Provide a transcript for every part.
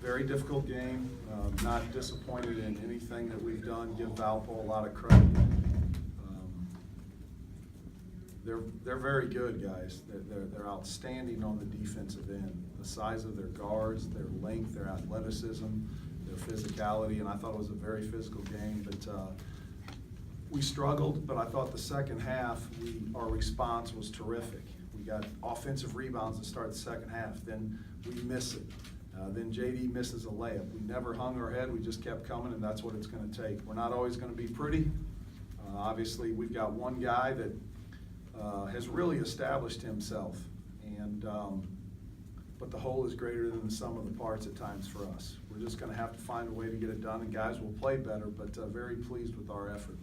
very difficult game. Not disappointed in anything that we've done. Give Valpo a lot of credit. They're very good, guys. They're outstanding on the defensive end. The size of their guards, their length, their athleticism, their physicality, and I thought it was a very physical game. But we struggled, but I thought the second half, our response was terrific. We got offensive rebounds to start the second half. Then we miss it. Then JD misses a layup. We never hung our head. We just kept coming, and that's what it's going to take. We're not always going to be pretty. Obviously, we've got one guy that has really established himself, and but the whole is greater than the sum of the parts at times for us. We're just going to have to find a way to get it done, and guys will play better, but very pleased with our effort.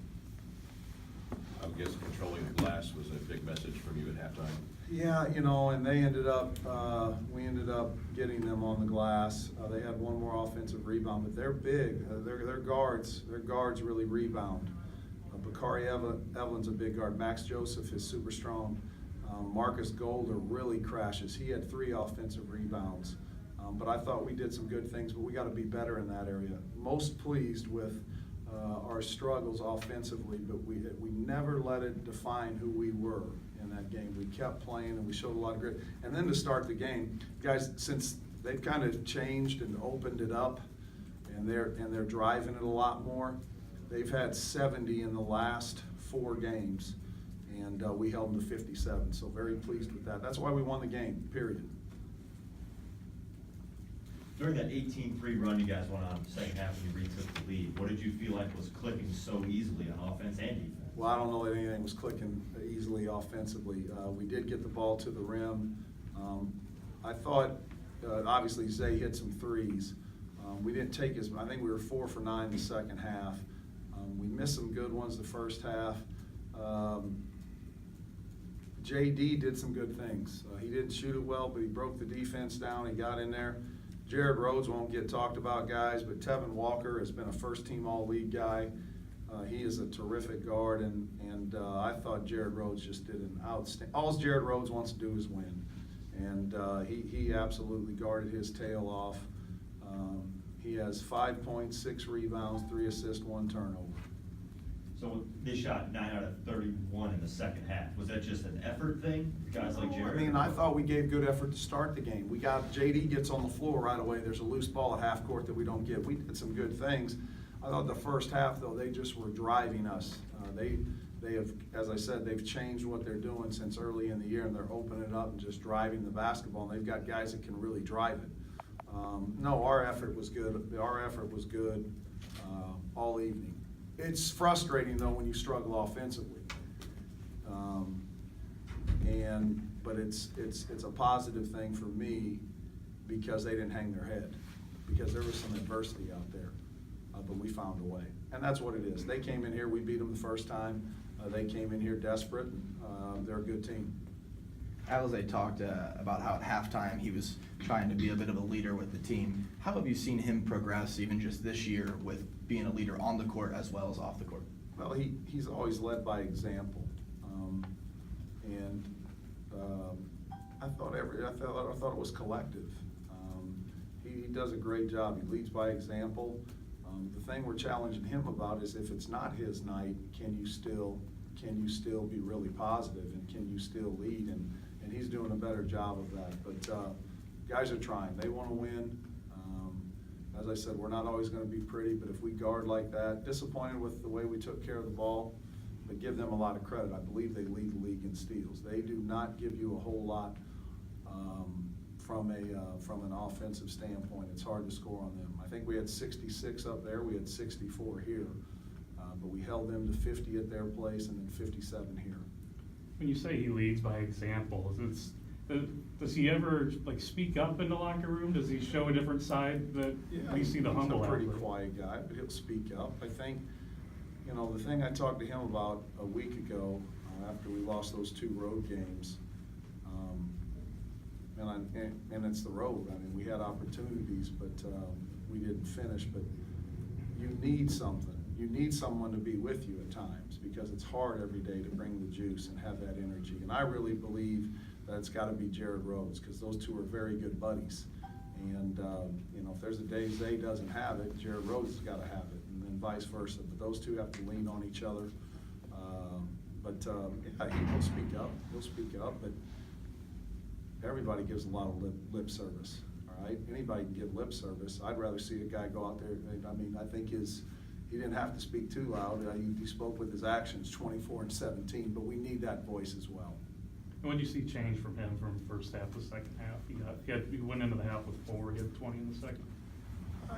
I would guess controlling the glass was a big message from you at halftime. Yeah, you know, and they ended up, we ended up getting them on the glass. They had one more offensive rebound, but they're big. Their guards really rebound. Bakari Evelyn's a big guard. Max Joseph is super strong. Marcus Golder really crashes. He had 3 offensive rebounds. But I thought we did some good things, but we got to be better in that area. Most pleased with our struggles offensively, but we never let it define who we were in that game. We kept playing and we showed a lot of grit. And then to start the game, guys, since they've kind of changed and opened it up, and they're driving it a lot more, they've had 70 in the last 4 games, and we held them to 57. So very pleased with that. That's why we won the game, period. During that 18-3 run you guys went on in the second half when you retook the lead, what did you feel like was clicking so easily on offense and defense? Well, I don't know that anything was clicking easily offensively. We did get the ball to the rim. I thought, obviously, Zay hit some threes. We didn't take as, I think we were 4 for 9 the second half. We missed some good ones the first half. JD did some good things. He didn't shoot it well, but he broke the defense down. He got in there. Jared Rhodes won't get talked about, guys, but Tevin Walker has been a first-team all-league guy. He is a terrific guard, and I thought Jared Rhodes just did an outstanding. All Jared Rhodes wants to do is win, and he absolutely guarded his tail off. He has 5 points, 6 rebounds, 3 assists, 1 turnover. So they shot 9 out of 31 in the second half. Was that just an effort thing? Guys like Jared? I mean, I thought we gave good effort to start the game. We got, JD gets on the floor right away. There's a loose ball at half court that we don't get. We did some good things. I thought the first half, though, they just were driving us. They have, as I said, they've changed what they're doing since early in the year, and they're opening it up and just driving the basketball. And they've got guys that can really drive it. No, our effort was good. Our effort was good all evening. It's frustrating, though, when you struggle offensively. But it's a positive thing for me because they didn't hang their head, because there was some adversity out there. But we found a way. And that's what it is. They came in here, we beat them the first time. They came in here desperate, and they're a good team. Alize talked about how at halftime he was trying to be a bit of a leader with the team. How have you seen him progress even just this year with being a leader on the court as well as off the court? Well, he's always led by example. I thought it was collective. He does a great job. He leads by example. The thing we're challenging him about is if it's not his night, can you still be really positive, and can you still lead? And he's doing a better job of that. But guys are trying. They want to win. As I said, we're not always going to be pretty, but if we guard like that, disappointed with the way we took care of the ball, but give them a lot of credit. I believe they lead the league in steals. They do not give you a whole lot from an offensive standpoint. It's hard to score on them. I think we had 66 up there. We had 64 here. But we held them to 50 at their place and then 57 here. When you say he leads by example, does he ever speak up in the locker room? Does he show a different side that we see the humble? He's a pretty quiet guy, but he'll speak up. I think, the thing I talked to him about a week ago after we lost those 2 road games, and it's the road. I mean, we had opportunities, but we didn't finish. But you need something. You need someone to be with you at times, because it's hard every day to bring the juice and have that energy. And I really believe that it's got to be Jared Rhodes, because those 2 are very good buddies. And, you know, if there's a day Zay doesn't have it, Jared Rhodes has got to have it, and then vice versa. But those two have to lean on each other. Yeah, he'll speak up. He'll speak up, but everybody gives a lot of lip service, all right? Anybody can give lip service. I'd rather see a guy go out there. I mean, I think he didn't have to speak too loud. He spoke with his actions, 24 and 17, but we need that voice as well. And what do you see change from him from first half to second half? He went into the half with 4, he had 20 in the second.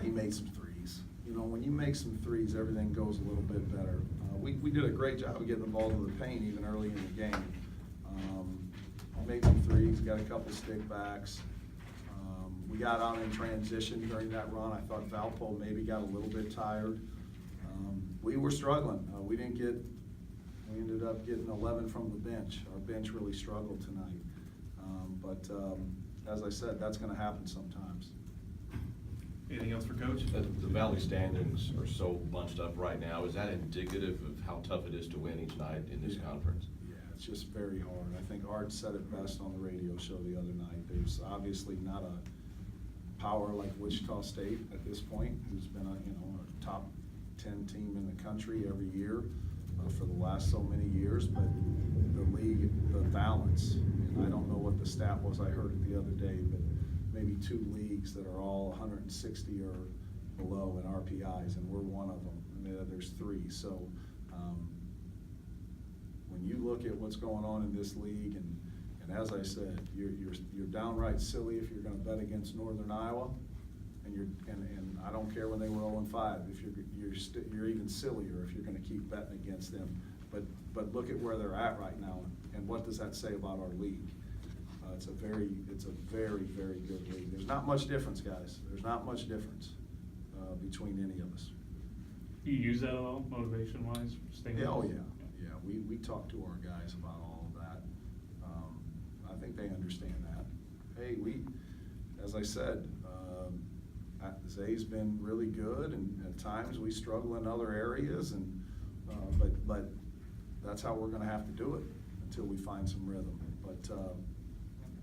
He made some threes. You know, when you make some threes, everything goes a little bit better. We did a great job of getting the ball to the paint even early in the game. Made some threes, got a couple stick backs. We got on in transition during that run. I thought Valpo maybe got a little bit tired. We were struggling. We ended up getting 11 from the bench. Our bench really struggled tonight. As I said, that's going to happen sometimes. Anything else for Coach? The Valley standings are so bunched up right now. Is that indicative of how tough it is to win each night in this conference? Yeah, it's just very hard. I think Art said it best on the radio show the other night. There's obviously not a power like Wichita State at this point, who's been a top 10 team in the country every year for the last so many years. But the league, the balance, and I don't know what the stat was, I heard it the other day, but maybe 2 leagues that are all 160 or below in RPIs, and we're one of them. And there's 3. So when you look at what's going on in this league, and as I said, you're downright silly if you're going to bet against Northern Iowa, and I don't care when they were 0-5. If you're even sillier if you're going to keep betting against them. But look at where they're at right now, and what does that say about our league? It's a very, very good league. There's not much difference, guys. There's not much difference between any of us. Do you use that at all, motivation-wise? Yeah, oh, yeah. Yeah, we talk to our guys about all of that. I think they understand that. Hey, as I said, Zay's been really good, and at times we struggle in other areas, but that's how we're going to have to do it until we find some rhythm. But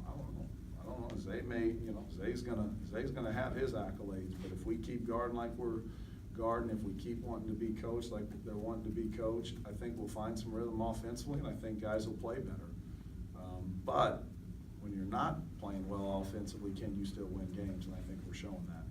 I don't know. Zay's gonna have his accolades, but if we keep guarding like we're guarding, if we keep wanting to be coached like they're wanting to be coached, I think we'll find some rhythm offensively, and I think guys will play better. But when you're not playing well offensively, can you still win games? And I think we're showing that.